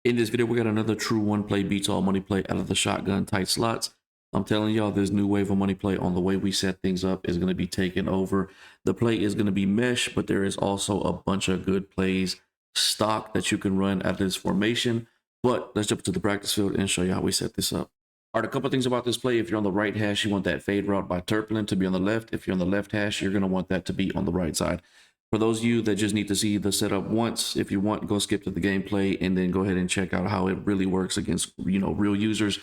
In this video, we got another true one play beats all money play out of the shotgun tight slots. I'm telling y'all, this new wave of money play on the way we set things up is going to be taken over. The play is going to be mesh, but there is also a bunch of good plays stock that you can run out of this formation. But let's jump to the practice field and show you how we set this up. All right, a couple things about this play. If you're on the right hash, you want that fade route by Turpin to be on the left. If you're on the left hash, you're going to want that to be on the right side. For those of you that just need to see the setup once, if you want, go skip to the gameplay and then go ahead and check out how it really works against, real users.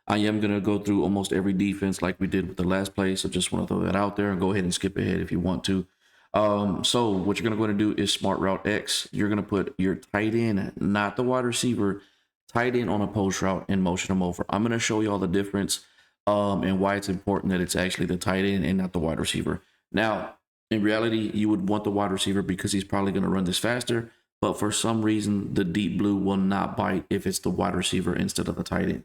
I am going to go through almost every defense like we did with the last play. So just want to throw that out there and go ahead and skip ahead if you want to. So what you're going to go and do is smart route X. You're going to put your tight end, not the wide receiver, tight end on a post route and motion them over. I'm going to show you all the difference and why it's important that it's actually the tight end and not the wide receiver. Now, in reality, you would want the wide receiver because he's probably going to run this faster. But for some reason, the deep blue will not bite if it's the wide receiver instead of the tight end.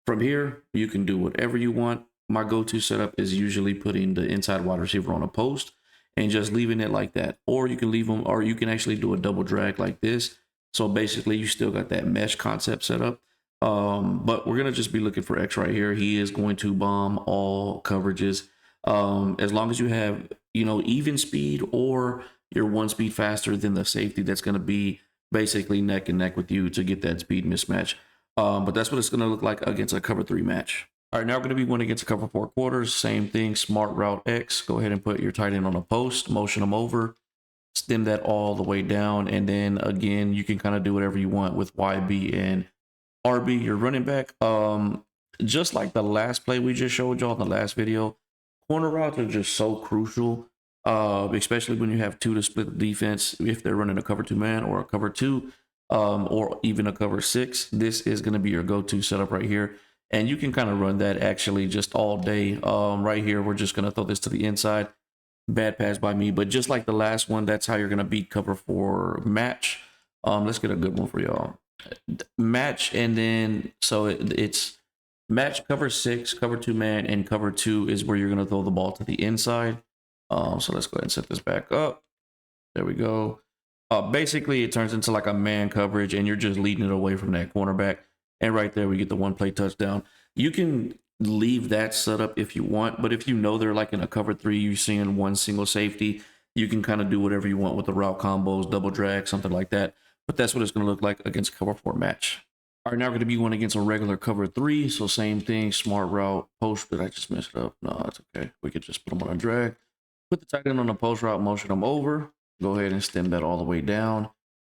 From here, you can do whatever you want. My go-to setup is usually putting the inside wide receiver on a post and just leaving it like that. Or you can leave them, or you can actually do a double drag like this. So basically, you still got that mesh concept set up. But we're going to just be looking for X right here. He is going to bomb all coverages. As long as you have, even speed or you're one speed faster than the safety, that's going to be basically neck and neck with you to get that speed mismatch. But that's what it's going to look like against a cover 3 match. All right, now we're going to be going against a cover 4 quarters. Same thing, smart route X. Go ahead and put your tight end on a post, motion them over, stem that all the way down. And then again, you can kind of do whatever you want with YB and RB, your running back. Just like the last play we just showed y'all in the last video, corner routes are just so crucial, especially when you have two to split the defense. If they're running a cover 2 man or a cover 2, or even a cover 6, this is going to be your go-to setup right here. And you can kind of run that actually just all day. Right here, we're just going to throw this to the inside. Bad pass by me, but just like the last one, that's how you're going to beat cover 4 match. Let's get a good one for y'all. Match, and then so it's match cover 6, cover 2 man, and cover 2 is where you're going to throw the ball to the inside. So let's go ahead and set this back up. There we go. Basically, it turns into like a man coverage, and you're just leading it away from that cornerback. And right there, we get the one play touchdown. You can leave that setup if you want, but if you know they're like in a cover 3, you're seeing one single safety, you can kind of do whatever you want with the route combos, double drag, something like that. But that's what it's going to look like against cover 4 match. All right, now we're going to be going against a regular cover 3. So same thing, smart route, post. Did I just mess it up? No, that's okay. We could just put them on a drag. Put the tight end on a post route, motion them over. Go ahead and stem that all the way down.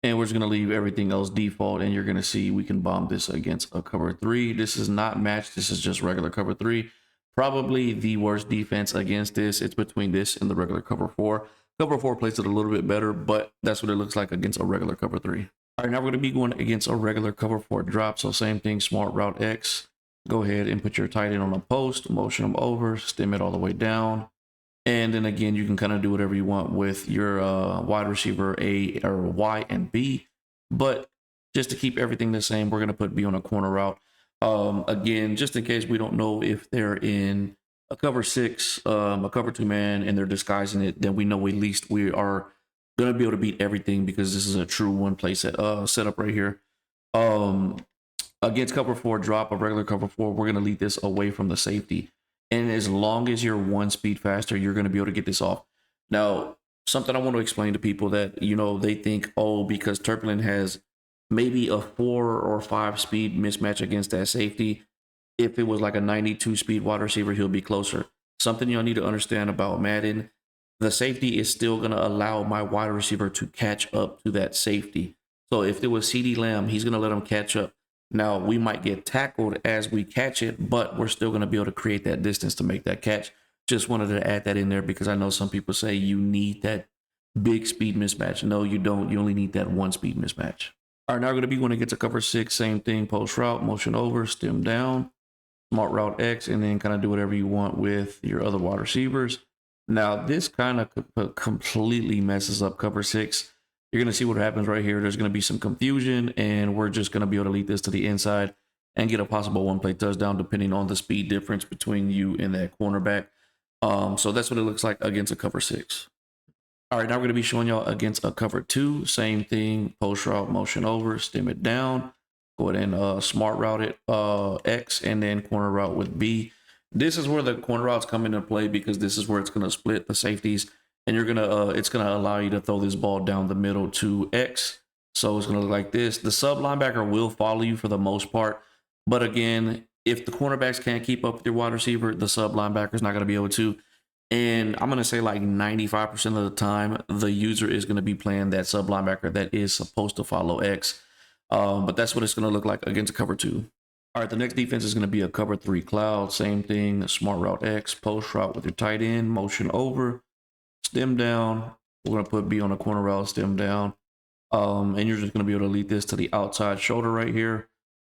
And we're just going to leave everything else default. And you're going to see we can bomb this against a cover 3. This is not matched. This is just regular cover 3. Probably the worst defense against this. It's between this and the regular cover 4. Cover 4 plays it a little bit better, but that's what it looks like against a regular cover 3. All right, now we're going to be going against a regular cover 4 drop. So same thing, smart route X. Go ahead and put your tight end on a post, motion them over, stem it all the way down. And then again, you can kind of do whatever you want with your wide receiver A or Y and B. But just to keep everything the same, we're going to put B on a corner route. Again, just in case we don't know if they're in a cover 6, a cover 2 man, and they're disguising it, then we know at least we are going to be able to beat everything because this is a true one play setup right here. Against cover 4 drop, a regular cover 4, we're going to lead this away from the safety. And as long as you're one speed faster, you're going to be able to get this off. Now, something I want to explain to people that, they think, oh, because Turpin has maybe a 4 or 5 speed mismatch against that safety, if it was like a 92 speed wide receiver, he'll be closer. Something you'll need to understand about Madden, the safety is still going to allow my wide receiver to catch up to that safety. So if it was CeeDee Lamb, he's going to let him catch up. Now, we might get tackled as we catch it, but we're still going to be able to create that distance to make that catch. Just wanted to add that in there because I know some people say you need that big speed mismatch. No, you don't. You only need that one speed mismatch. All right, now we're going to be going to get to cover 6. Same thing, post route, motion over, stem down, smart route X, and then kind of do whatever you want with your other wide receivers. Now, this kind of completely messes up cover 6. You're going to see what happens right here. There's going to be some confusion, and we're just going to be able to lead this to the inside and get a possible one-play touchdown depending on the speed difference between you and that cornerback. So that's what it looks like against a cover 6. All right, now we're going to be showing y'all against a cover 2. Same thing, post route, motion over, stem it down. Go ahead and smart route it X and then corner route with B. This is where the corner routes come into play because this is where it's going to split the safeties, and you're gonna it's gonna allow you to throw this ball down the middle to X. So it's gonna look like this. The sub linebacker will follow you for the most part, but again, if the cornerbacks can't keep up with your wide receiver, the sub linebacker is not gonna be able to. And I'm gonna say like 95% of the time, the user is gonna be playing that sub linebacker that is supposed to follow X. But that's what it's going to look like against a cover 2. All right, the next defense is going to be a cover 3 cloud. Same thing, smart route X, post route with your tight end, motion over, stem down. We're going to put B on a corner route, stem down. And you're just going to be able to lead this to the outside shoulder right here.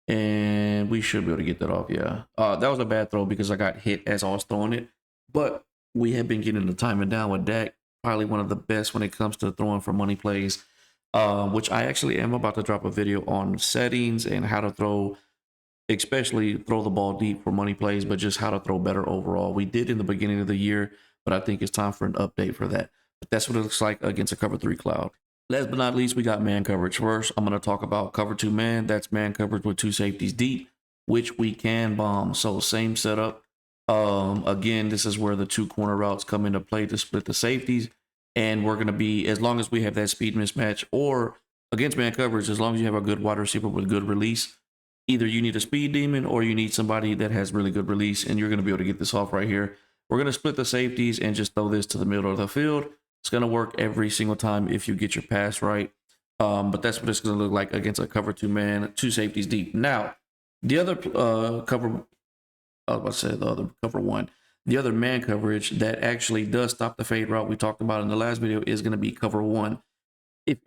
And we should be able to get that off, yeah. That was a bad throw because I got hit as I was throwing it. But we have been getting the timing down with Dak. Probably one of the best when it comes to throwing for money plays. Which I actually am about to drop a video on settings and how to throw, especially throw the ball deep for money plays, but just how to throw better overall. We did in the beginning of the year, but I think it's time for an update for that. But that's what it looks like against a cover 3 cloud. Last but not least, we got man coverage. First, I'm going to talk about cover 2 man. That's man coverage with 2 safeties deep, which we can bomb. So same setup. Again, this is where the 2 corner routes come into play to split the safeties. And we're going to be, as long as we have that speed mismatch, or against man coverage, as long as you have a good wide receiver with good release, either you need a speed demon or you need somebody that has really good release, and you're going to be able to get this off right here. We're going to split the safeties and just throw this to the middle of the field. It's going to work every single time if you get your pass right. But that's what it's going to look like against a cover 2 man, 2 safeties deep. Now, the other cover, I was about to say the other cover 1. The other man coverage that actually does stop the fade route we talked about in the last video is going to be cover 1. If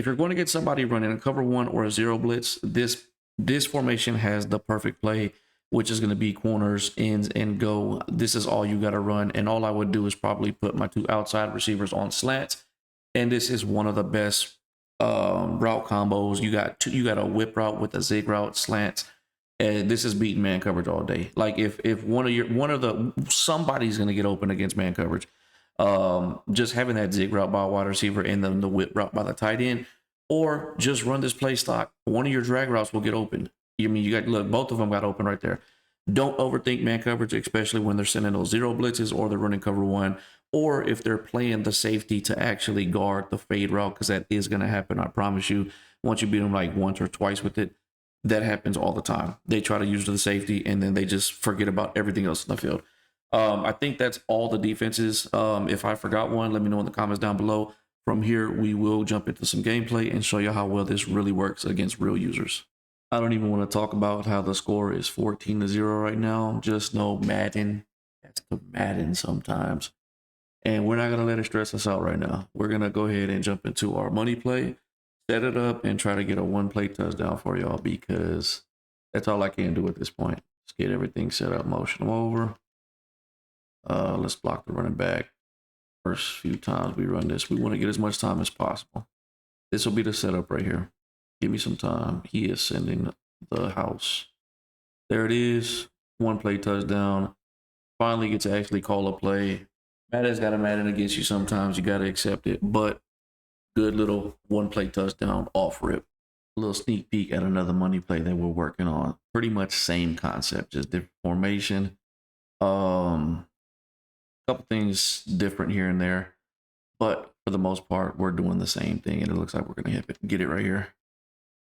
you're going to get somebody running a cover 1 or a 0 blitz, this formation has the perfect play, which is going to be corners, ends, and go. This is all you got to run, and all I would do is probably put my 2 outside receivers on slants, and this is one of the best route combos. You got a whip route with a zig route, slants. And this is beating man coverage all day. Like if somebody's gonna get open against man coverage, just having that zig route by a wide receiver and then the whip route by the tight end, or just run this play stock. One of your drag routes will get open. You got, look, both of them got open right there. Don't overthink man coverage, especially when they're sending those 0 blitzes or they're running cover 1, or if they're playing the safety to actually guard the fade route, because that is gonna happen. I promise you. Once you beat them like once or twice with it. That happens all the time. They try to use the safety and then they just forget about everything else in the field. I think that's all the defenses. If I forgot one, let me know in the comments down below. From here, we will jump into some gameplay and show you how well this really works against real users. I don't even want to talk about how the score is 14-0 right now. Just know Madden, that's the Madden sometimes. And we're not going to let it stress us out right now. We're going to go ahead and jump into our money play. Set it up and try to get a 1-play touchdown for y'all, because that's all I can do at this point. Let's get everything set up, motion them over. Let's block the running back. First few times we run this, we want to get as much time as possible. This will be the setup right here. Give me some time. He is sending the house. There it is. 1-play touchdown. Finally get to actually call a play. Madden's got a Madden against you sometimes. You got to accept it, but good little 1-play touchdown off rip. A little sneak peek at another money play that we're working on. Pretty much same concept, just different formation. Couple things different here and there, but for the most part, we're doing the same thing, and it looks like we're gonna get it right here.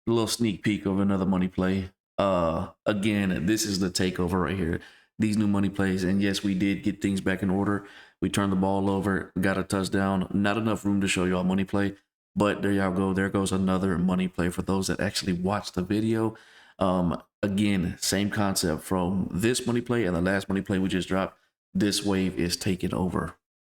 A little sneak peek of another money play. Again, this is the takeover right here. These new money plays, and yes, we did get things back in order. We turned the ball over, got a touchdown. Not enough room to show y'all money play, but there y'all go. There goes another money play for those that actually watched the video. Again, same concept from this money play and the last money play we just dropped. This wave is taking over.